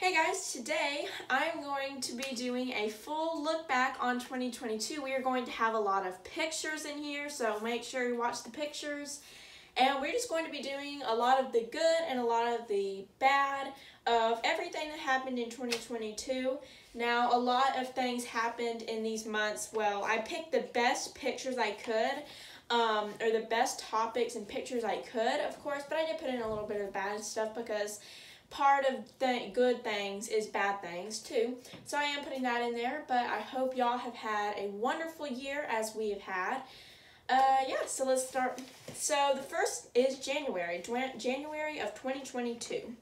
Hey guys, today I'm going to be doing a full look back on 2022. We are going to have a lot of pictures in here, so make sure you watch the pictures. And we're just going to be doing a lot of the good and a lot of the bad of everything that happened in 2022. Now, a lot of things happened in these months. Well, I picked the best pictures I could, or the best topics and pictures I could, of course, but I did put in a little bit of bad stuff because part of the good things is bad things too. So I am putting that in there, but I hope y'all have had a wonderful year as we have had. Yeah, so let's start. So the first is January of 2022.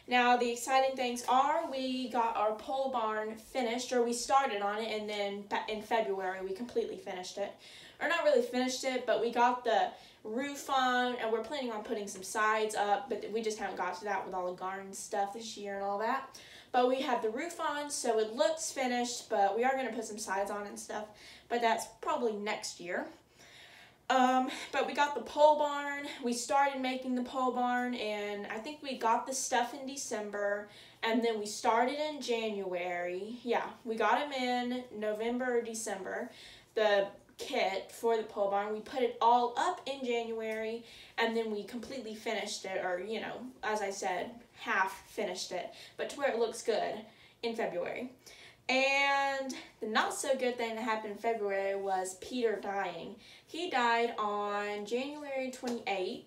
Now the exciting things are we got our pole barn finished, or we started on it, and then in February we completely finished it. Or not really finished it, but we got the roof on, and we're planning on putting some sides up, but we just haven't got to that with all the garden stuff this year and all that. But we have the roof on, so it looks finished, but we are going to put some sides on and stuff, but that's probably next year. But we got the pole barn. We started making the pole barn, and I think we got the stuff in December, and then we started in January. Yeah, we got them in November or December, the kit for the pole barn. We put it all up in January, and then we completely finished it, or, you know, as I said, half finished it, but to where it looks good in February. And the not so good thing that happened in February was Peter dying. He died on January 28th,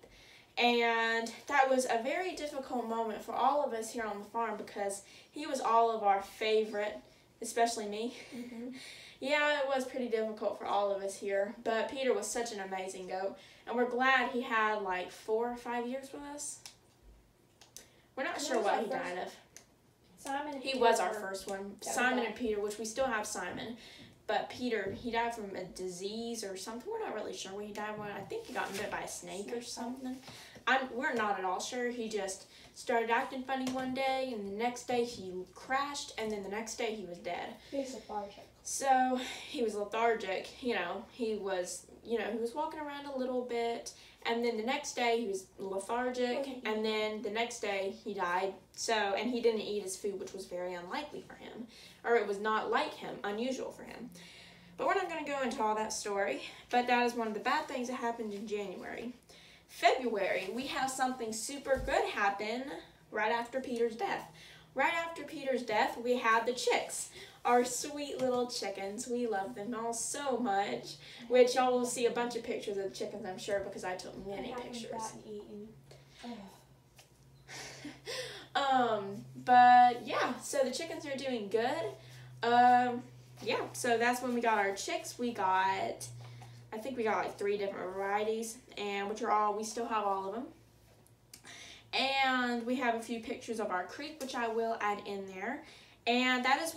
and that was a very difficult moment for all of us here on the farm because he was all of our favorite, especially me. Mm-hmm. Yeah, it was pretty difficult for all of us here, but Peter was such an amazing goat, and we're glad he had like 4 or 5 years with us. We're not sure what he died of. Simon. He was our first one. Simon and Peter, which we still have Simon. But Peter, he died from a disease or something. We're not really sure what he died from. I think he got bit by a snake or something. We're not at all sure. He just started acting funny one day, and the next day he crashed, and then the next day he was dead. He was lethargic. So he was lethargic. He was walking around a little bit, and then the next day he was lethargic, and then the next day he died. So, and he didn't eat his food, which was very unlikely for him, or it was not like him, unusual for him. But we're not going to go into all that story, but that is one of the bad things that happened in January. February, we have something super good happen right after Peter's death. Right after Peter's death, we had the chicks. Our sweet little chickens. We love them all so much, which y'all will see a bunch of pictures of the chickens, I'm sure, because I took many pictures. But yeah, so the chickens are doing good. Yeah, so that's when we got our chicks. I think we got like 3 different varieties, and we still have all of them. And we have a few pictures of our creek, which I will add in there. And that is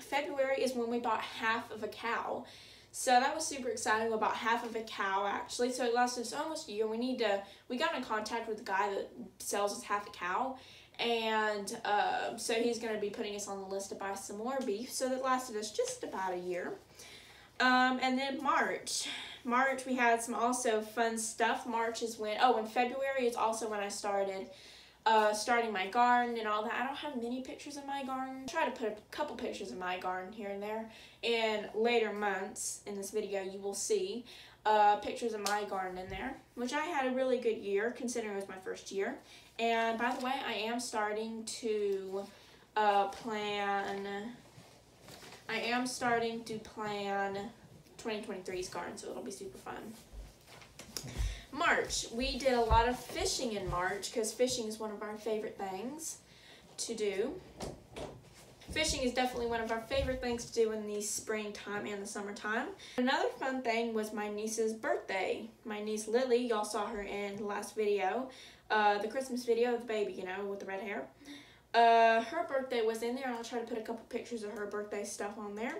February is when we bought half of a cow. So that was super exciting. We bought half of a cow, actually. So it lasted us almost a year. We got in contact with the guy that sells us half a cow. And so he's going to be putting us on the list to buy some more beef. So that lasted us just about a year. And then March, we had some also fun stuff. March is and February is also when I started starting my garden and all that. I don't have many pictures of my garden. I try to put a couple pictures of my garden here and there. In later months in this video, you will see pictures of my garden in there, which I had a really good year considering it was my first year. And by the way, I am starting to plan 2023's garden, so it'll be super fun. March, we did a lot of fishing in March because fishing is one of our favorite things to do. Fishing is definitely one of our favorite things to do in the springtime and the summertime. Another fun thing was my niece's birthday. My niece Lily, y'all saw her in the last video, the Christmas video of the baby, with the red hair. Her birthday was in there, and I'll try to put a couple pictures of her birthday stuff on there.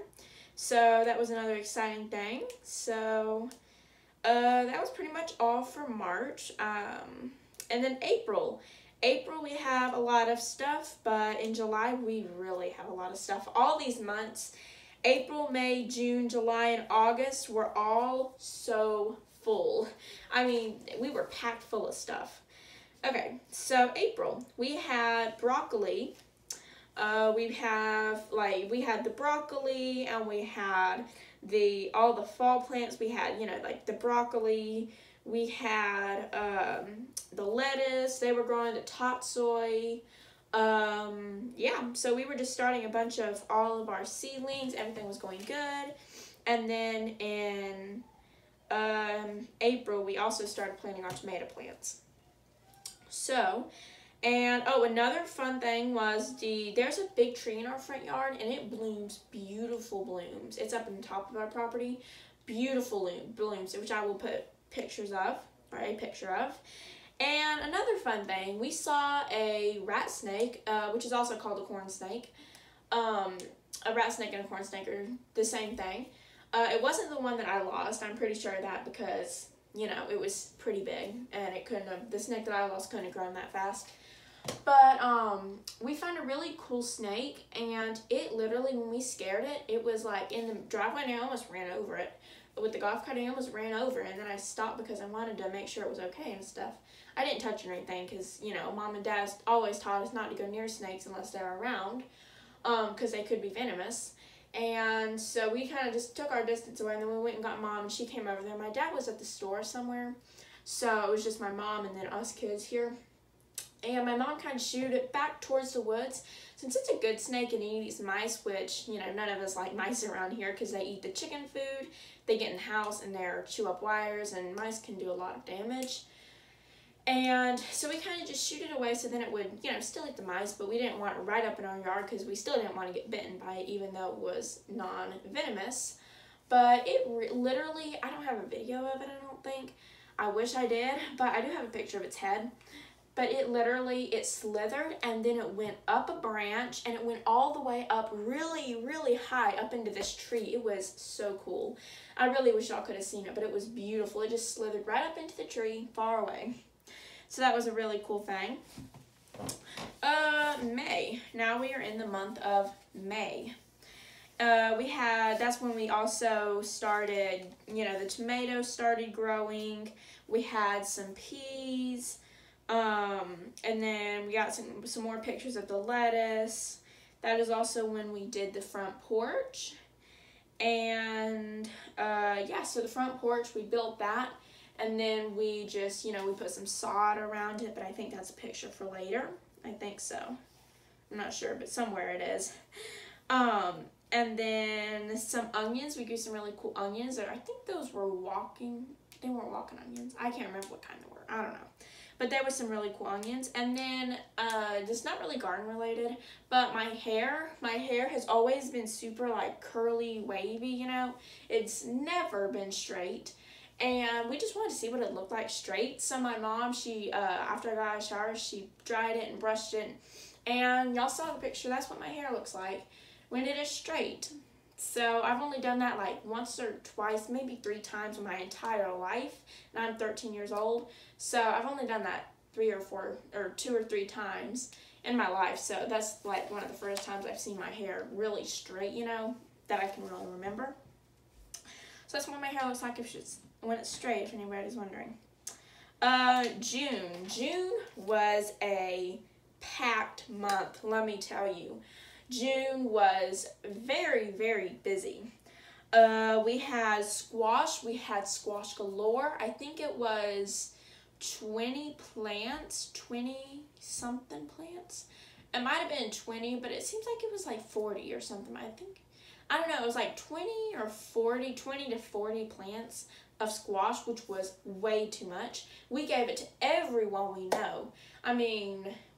So that was another exciting thing. So that was pretty much all for March. And then April, we have a lot of stuff, but in July, we really have a lot of stuff. All these months, April, May, June, July, and August were all so full. I mean, we were packed full of stuff. Okay, so April, we had broccoli, We had the broccoli, and we had all the fall plants. We had, like the broccoli. We had the lettuce. They were growing the tatsoi. So we were just starting a bunch of all of our seedlings. Everything was going good. And then in April, we also started planting our tomato plants. So, and another fun thing was there's a big tree in our front yard, and it blooms beautiful blooms. It's up on the top of our property. Beautiful blooms, which I will put pictures of, or a picture of. And another fun thing, we saw a rat snake, which is also called a corn snake. A rat snake and a corn snake are the same thing. It wasn't the one that I lost. I'm pretty sure of that because, it was pretty big, and the snake that I lost couldn't have grown that fast. But we found a really cool snake, and it literally, when we scared it, it was like in the driveway, and I almost ran over it. With the golf cart, I almost ran over, and then I stopped because I wanted to make sure it was okay and stuff. I didn't touch it or anything because, Mom and Dad always taught us not to go near snakes unless they're around, because they could be venomous. And so we kind of just took our distance away, and then we went and got Mom, and she came over there. My dad was at the store somewhere, so it was just my mom and then us kids here. And my mom kind of shooed it back towards the woods. Since it's a good snake and it eats mice, which, none of us like mice around here because they eat the chicken food. They get in the house and they chew up wires, and mice can do a lot of damage. And so we kind of just shoot it away so then it would, still eat the mice, but we didn't want it right up in our yard because we still didn't want to get bitten by it, even though it was non-venomous. But it literally, I don't have a video of it, I don't think. I wish I did, but I do have a picture of its head. But it slithered, and then it went up a branch, and it went all the way up really, really high up into this tree. It was so cool. I really wish y'all could have seen it, but it was beautiful. It just slithered right up into the tree, far away. So that was a really cool thing. May. Now we are in the month of May. That's when we also started, the tomatoes started growing. We had some peas. And then we got some more pictures of the lettuce. That is also when we did the front porch. And, so the front porch, we built that. And then we just, we put some sod around it, but I think that's a picture for later. I think so. I'm not sure, but somewhere it is. And then some onions. We grew some really cool onions. I think those were they weren't walking onions. I can't remember what kind they were. I don't know. But there were some really cool onions. And then, just not really garden related, but my hair has always been super like curly, wavy, It's never been straight. And we just wanted to see what it looked like straight. So my mom, she, after I got out of the shower, she dried it and brushed it. And y'all saw the picture. That's what my hair looks like when it is straight. So I've only done that like once or twice, maybe 3 times in my entire life. And I'm 13 years old. So I've only done that 2 or 3 times in my life. So that's like one of the first times I've seen my hair really straight, that I can really remember. So that's what my hair looks like when it's straight, if anybody's wondering. June. June was a packed month, let me tell you. June was very, very busy. We had squash galore. I think it was 20 plants, 20-something plants. It might have been 20, but it seems like it was like 40 or something. I don't know, it was like 20 to 40 plants of squash, which was way too much. We gave it to everyone we know.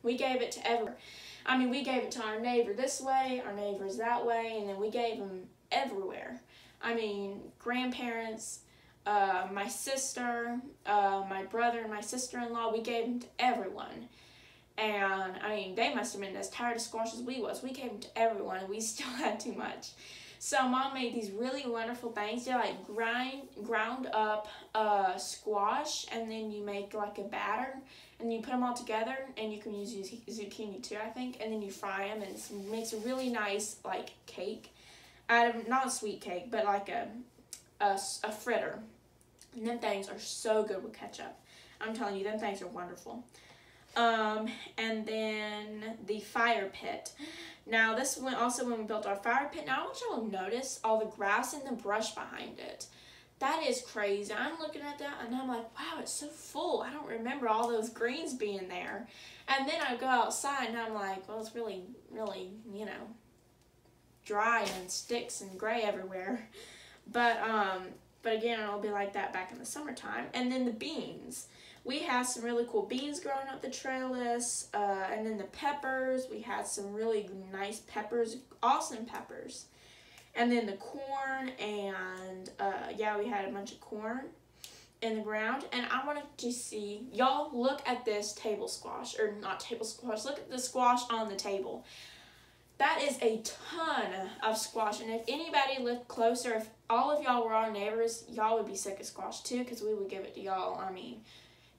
We gave it to everyone. We gave it to our neighbor this way, our neighbors that way, and then we gave them everywhere. Grandparents, my sister, my brother, and my sister-in-law, we gave them to everyone. And, they must have been as tired of squash as we was. We gave them to everyone, and we still had too much. So Mom made these really wonderful things. They're like ground up squash, and then you make like a batter, and you put them all together, and you can use zucchini too, I think, and then you fry them, and it makes a really nice like cake out of, not a sweet cake, but like a fritter. And them things are so good with ketchup. I'm telling you, them things are wonderful. And then the fire pit. Now this went also when we built our fire pit. Now I want y'all to notice all the grass and the brush behind it. That is crazy. I'm looking at that and I'm like, wow, it's so full. I don't remember all those greens being there. And then I go outside and I'm like, well, it's really, really, you know, dry and sticks and gray everywhere. But again, it'll be like that back in the summertime. And then the beans. We had some really cool beans growing up the trellis. And then the peppers. We had some really nice peppers, awesome peppers. And then the corn, and yeah, we had a bunch of corn in the ground. And I wanted to see, y'all look at this table squash, or not table squash, look at the squash on the table. That is a ton of squash, and if anybody lived closer, if all of y'all were our neighbors, y'all would be sick of squash too, because we would give it to y'all. I mean,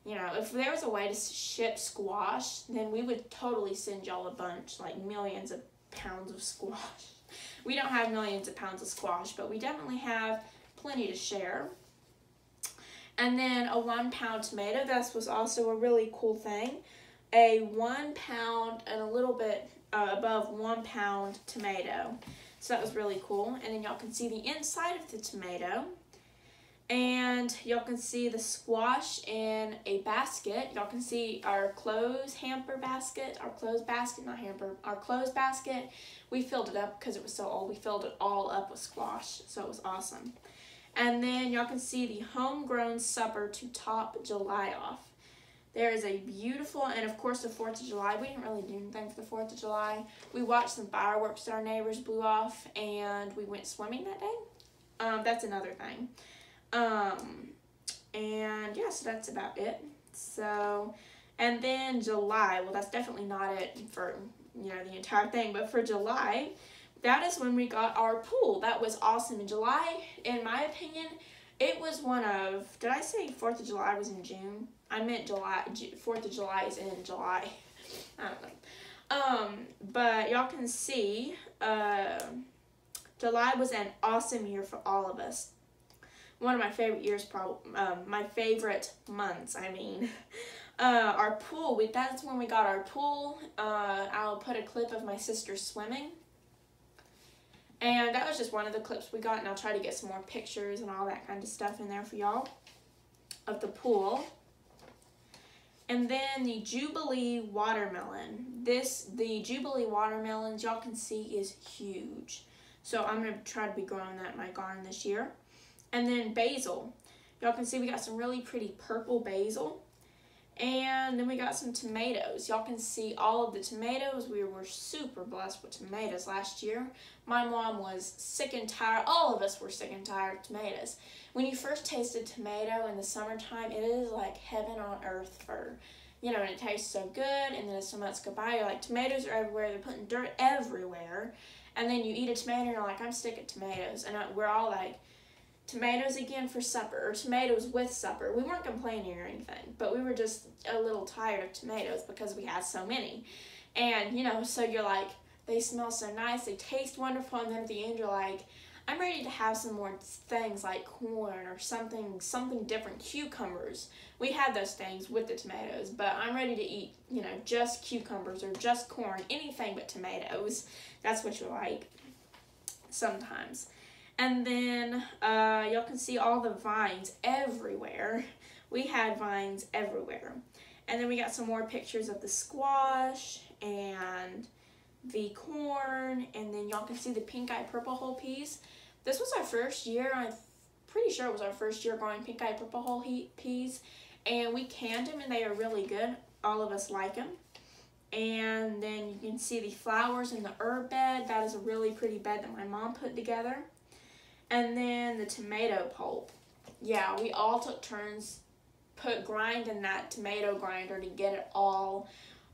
you know, if there was a way to ship squash, then we would totally send y'all a bunch, like millions of pounds of squash. We don't have millions of pounds of squash, but we definitely have plenty to share. And then a 1 pound tomato. That was also a really cool thing. A 1 pound and a little bit above 1 pound tomato. So that was really cool. And then y'all can see the inside of the tomato. And y'all can see the squash in a basket. Y'all can see our clothes hamper basket, our clothes basket, not hamper, our clothes basket. We filled it up because it was so old. We filled it all up with squash, so it was awesome. And then y'all can see the homegrown supper to top July off. There is a beautiful, and of course the 4th of July. We didn't really do anything for the 4th of July. We watched some fireworks that our neighbors blew off, and we went swimming that day. That's another thing. And yeah, so that's about it. So, and then July, well, that's definitely not it for, you know, the entire thing, but for July, that is when we got our pool. That was awesome. In July, in my opinion, it was one of, did I say 4th of July was in June? I meant July, 4th of July is in July. I don't know. But y'all can see, July was an awesome year for all of us. One of my favorite years, my favorite months, I mean. Our pool, that's when we got our pool. I'll put a clip of my sister swimming. And that was just one of the clips we got, and I'll try to get some more pictures and all that kind of stuff in there for y'all of the pool. And then the Jubilee watermelon. The Jubilee watermelons, y'all can see, is huge. So I'm going to try to be growing that in my garden this year. And then basil. Y'all can see we got some really pretty purple basil. And then we got some tomatoes. Y'all can see all of the tomatoes. We were super blessed with tomatoes last year. My mom was sick and tired. All of us were sick and tired of tomatoes. When you first tasted tomato in the summertime, it is like heaven on earth for, you know, and it tastes so good. And then as some months go by, you're like, tomatoes are everywhere. They're putting dirt everywhere. And then you eat a tomato and you're like, I'm sick of tomatoes. And we're all like, tomatoes again for supper, or tomatoes with supper. We weren't complaining or anything, but we were just a little tired of tomatoes because we had so many. And, you know, so you're like, they smell so nice, they taste wonderful, and then at the end you're like, I'm ready to have some more things like corn or something different, cucumbers. We had those things with the tomatoes, but I'm ready to eat, you know, just cucumbers or just corn, anything but tomatoes. That's what you like sometimes. And then y'all can see all the vines everywhere. We had vines everywhere. And then we got some more pictures of the squash and the corn. And then y'all can see the pink-eyed purple hull peas. This was our first year. I'm pretty sure it was our first year growing pink-eyed purple hull peas. And we canned them and they are really good. All of us like them. And then you can see the flowers in the herb bed. That is a really pretty bed that my mom put together. And then the tomato pulp. Yeah, we all took turns grinding that tomato grinder to get it all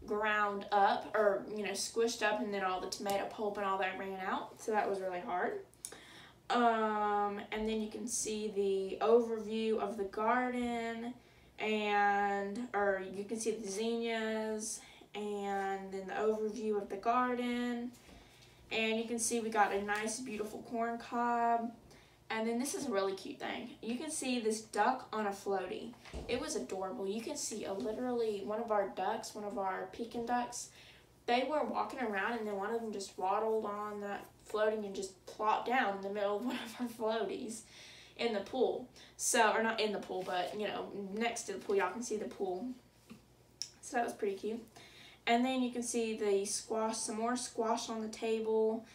ground up, or, you know, squished up, and then all the tomato pulp and all that ran out. So that was really hard. And then you can see the overview of the garden, or you can see the zinnias, and then the overview of the garden. And you can see we got a nice, beautiful corn cob. And then this is a really cute thing. You can see this duck on a floaty. It was adorable. You can see literally one of our ducks, one of our Pekin ducks, they were walking around and then one of them just waddled on that floating and just plopped down in the middle of one of our floaties in the pool. So, or not in the pool, but, you know, next to the pool. Y'all can see the pool. So that was pretty cute. And then you can see the squash, some more squash on the table.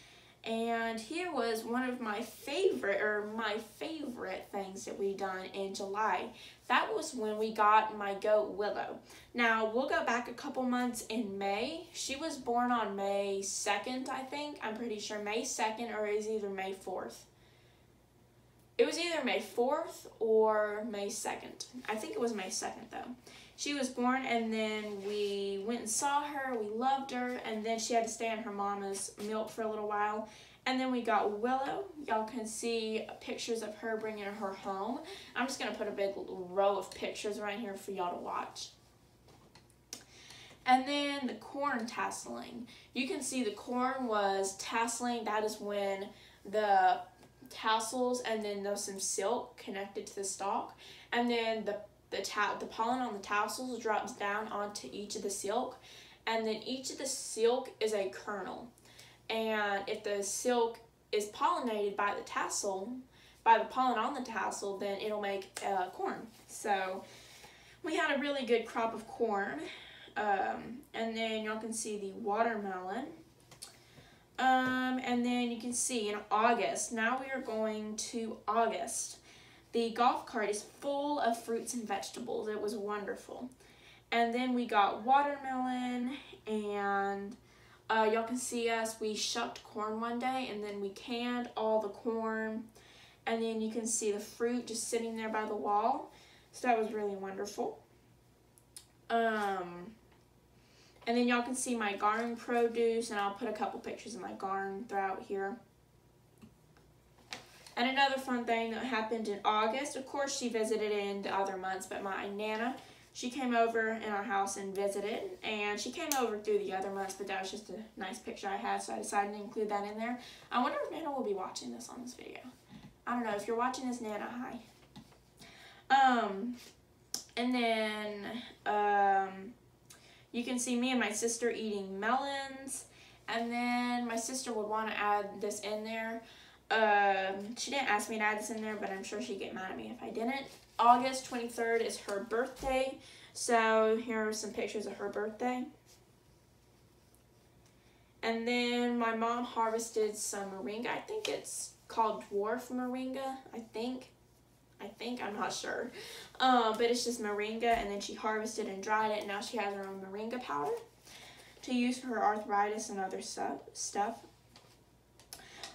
And here was one of my favorite things that we done in July. That was when we got my goat Willow. Now, we'll go back a couple months in May. She was born on May 2nd, I think. I'm pretty sure May 2nd, or it was either May 4th. It was either May 4th or May 2nd. I think it was May 2nd, though. She was born, and then we went and saw her. We loved her, and then she had to stay on her mama's milk for a little while. And then we got Willow. Y'all can see pictures of her bringing her home. I'm just going to put a big row of pictures right here for y'all to watch. And then the corn tasseling. You can see the corn was tasseling. That is when the tassels and then there's some silk connected to the stalk. And then the pollen on the tassels drops down onto each of the silk, and then each of the silk is a kernel. And if the silk is pollinated by the tassel, by the pollen on the tassel, then it'll make corn. So we had a really good crop of corn. And then y'all can see the watermelon. And then you can see in August, now we are going to August. The golf cart is full of fruits and vegetables. It was wonderful. And then we got watermelon, and y'all can see us. We shucked corn one day, and then we canned all the corn. And then you can see the fruit just sitting there by the wall. So that was really wonderful. And then y'all can see my garden produce, and I'll put a couple pictures of my garden throughout here. And another fun thing that happened in August, of course she visited in the other months, but my Nana, she came over in our house and visited, and she came over through the other months, but that was just a nice picture I had, so I decided to include that in there. I wonder if Nana will be watching this on this video. I don't know. If you're watching this, Nana, hi. And then you can see me and my sister eating melons, and then my sister would want to add this in there. She didn't ask me to add this in there, but I'm sure she'd get mad at me if I didn't. August 23rd is her birthday, so here are some pictures of her birthday. And then my mom harvested some moringa. I think it's called dwarf moringa, I think, I'm not sure. But it's just moringa, and then she harvested and dried it, and now she has her own moringa powder to use for her arthritis and other stuff.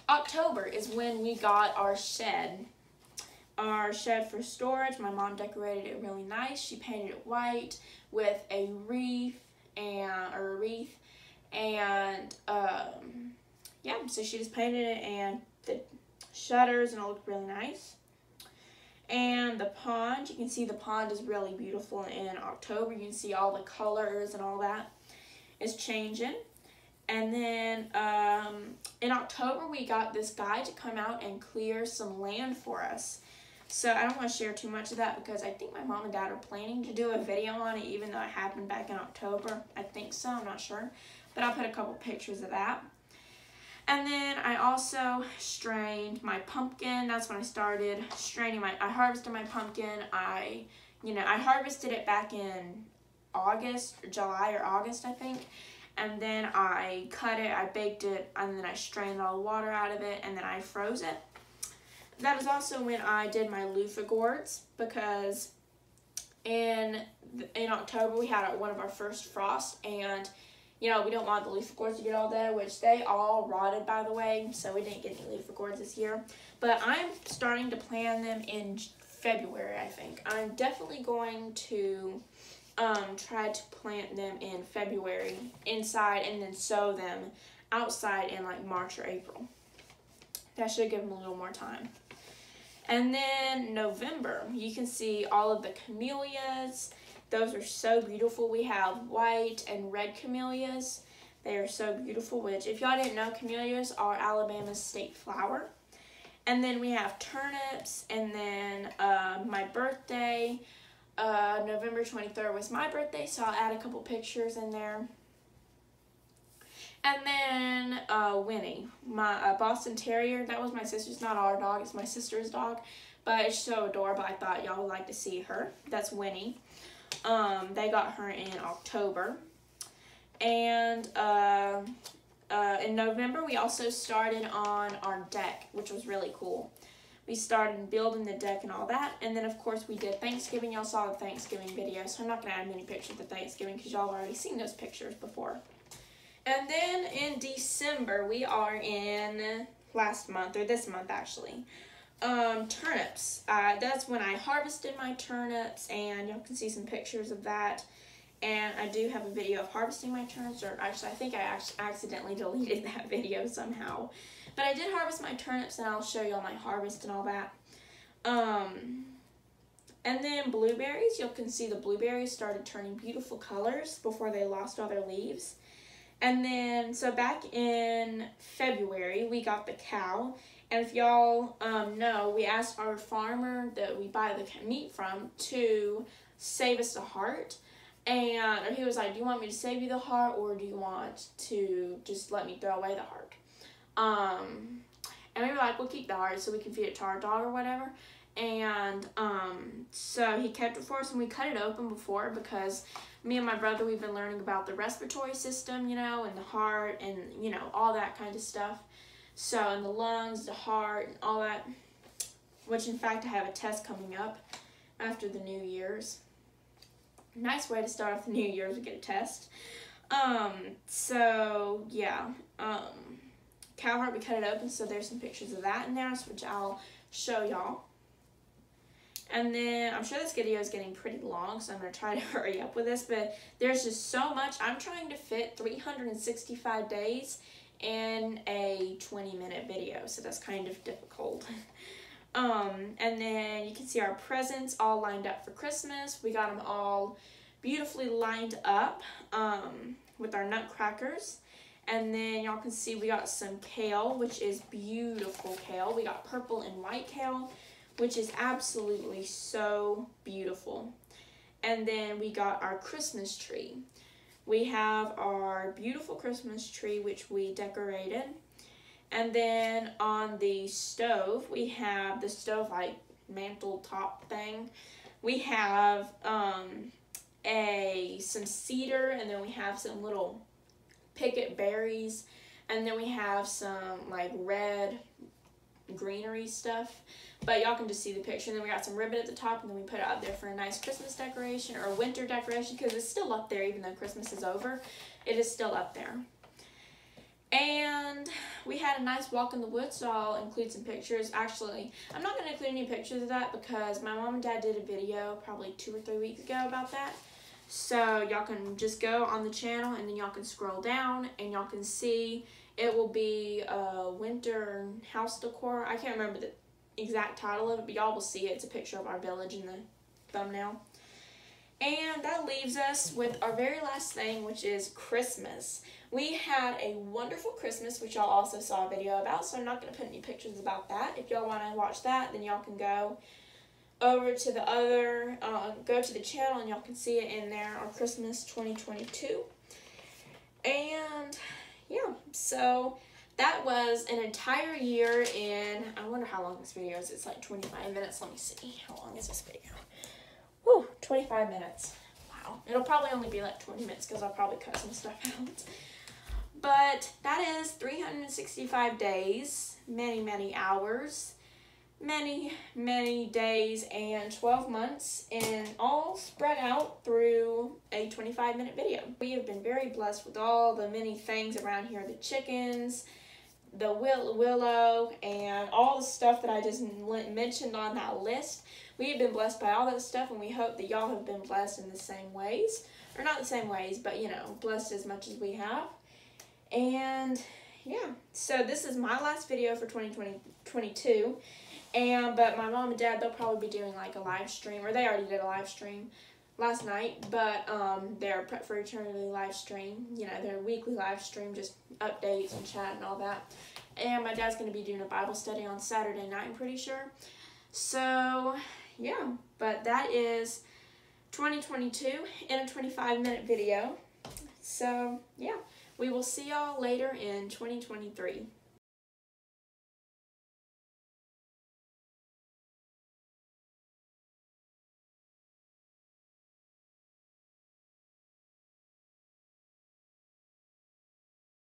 October is when we got our shed for storage. My mom decorated it really nice. She painted it white with a wreath, and yeah, so she just painted it and the shutters, and it looked really nice. And the pond, you can see the pond is really beautiful in October. You can see all the colors and all that is changing. And then in October, we got this guy to come out and clear some land for us. So I don't want to share too much of that because I think my mom and dad are planning to do a video on it, even though it happened back in October. I think so, I'm not sure. But I'll put a couple pictures of that. And then I also strained my pumpkin. That's when I started straining I harvested my pumpkin. I harvested it back in July or August, I think. And then I cut it, I baked it, and then I strained all the water out of it, and then I froze it. That was also when I did my loofah gourds, because in October we had one of our first frosts, and we don't want the loofah gourds to get all dead, which they all rotted, by the way, so we didn't get any loofah gourds this year. But I'm starting to plant them in February, I think. I'm definitely going to try to plant them in February inside, and then sow them outside in like March or April. That should give them a little more time. And then November, you can see all of the camellias. Those are so beautiful. We have white and red camellias. They are so beautiful, which if y'all didn't know, camellias are Alabama's state flower. And then we have turnips, and then my birthday, November 23rd was my birthday, so I'll add a couple pictures in there. And then Winnie, my Boston Terrier. That was my sister's, not our dog, it's my sister's dog. But it's so adorable, I thought y'all would like to see her. That's Winnie. They got her in October. And in November, we also started on our deck, which was really cool. We started building the deck and all that. And then, of course, we did Thanksgiving. Y'all saw the Thanksgiving video, so I'm not going to add many pictures of Thanksgiving because y'all have already seen those pictures before. And then in December, we are in last month, or this month actually, turnips. That's when I harvested my turnips, and y'all can see some pictures of that. And I do have a video of harvesting my turnips, or actually I think I accidentally deleted that video somehow. But I did harvest my turnips, and I'll show y'all my harvest and all that. And then blueberries, you can see the blueberries started turning beautiful colors before they lost all their leaves. And then, so back in February, we got the cow. And if y'all know, we asked our farmer that we buy the meat from to save us the heart. And he was like, do you want me to save you the heart, or do you want to just let me throw away the heart? And we were like, we'll keep the heart so we can feed it to our dog or whatever. And so he kept it for us, and we cut it open before because me and my brother, we've been learning about the respiratory system, you know, and the heart and, you know, all that kind of stuff. So, and the lungs, the heart, and all that, which in fact I have a test coming up after the New Year's. Nice way to start off the New Year's to get a test. So, yeah, cow heart, we cut it open, so there's some pictures of that in there, which I'll show y'all. And then, I'm sure this video is getting pretty long, so I'm going to try to hurry up with this, but there's just so much. I'm trying to fit 365 days in a 20-minute video, so that's kind of difficult. And then you can see our presents all lined up for Christmas. We got them all beautifully lined up with our nutcrackers. And then y'all can see we got some kale, which is beautiful kale. We got purple and white kale, which is absolutely so beautiful. And then we got our Christmas tree. We have our beautiful Christmas tree, which we decorated. And then on the stove, we have the stove like mantle top thing. We have some cedar, and then we have some little picket berries, and then we have some like red greenery stuff. But y'all can just see the picture. And then we got some ribbon at the top, and then we put it up there for a nice Christmas decoration or winter decoration, because it's still up there even though Christmas is over. It is still up there. And we had a nice walk in the woods, so I'll include some pictures. Actually, I'm not going to include any pictures of that because my mom and dad did a video probably 2 or 3 weeks ago about that. So y'all can just go on the channel, and then y'all can scroll down, and y'all can see it will be winter house decor. I can't remember the exact title of it, but y'all will see it. It's a picture of our village in the thumbnail. And that leaves us with our very last thing, which is Christmas. We had a wonderful Christmas, which y'all also saw a video about, so I'm not going to put any pictures about that. If y'all want to watch that, then y'all can go over to the other, go to the channel, and y'all can see it in there, our Christmas 2022. And yeah, so that was an entire year in, I wonder how long this video is. It's like 25 minutes. Let me see. How long is this video? Whew, 25 minutes. Wow. It'll probably only be like 20 minutes because I'll probably cut some stuff out. But that is 365 days, many, many hours, many, many days, and 12 months, and all spread out through a 25-minute video. We have been very blessed with all the many things around here, the chickens, the willow, and all the stuff that I just mentioned on that list. We have been blessed by all that stuff, and we hope that y'all have been blessed in the same ways. Or not the same ways, but, you know, blessed as much as we have. And, yeah. So, this is my last video for 2022. But my mom and dad, they'll probably be doing, like, a live stream. Or they already did a live stream last night. But, their Prep for Eternity live stream. You know, their weekly live stream, just updates and chat and all that. And my dad's going to be doing a Bible study on Saturday night, I'm pretty sure. So, yeah. But that is 2022 in a 25-minute video. So, yeah. We will see y'all later in 2023.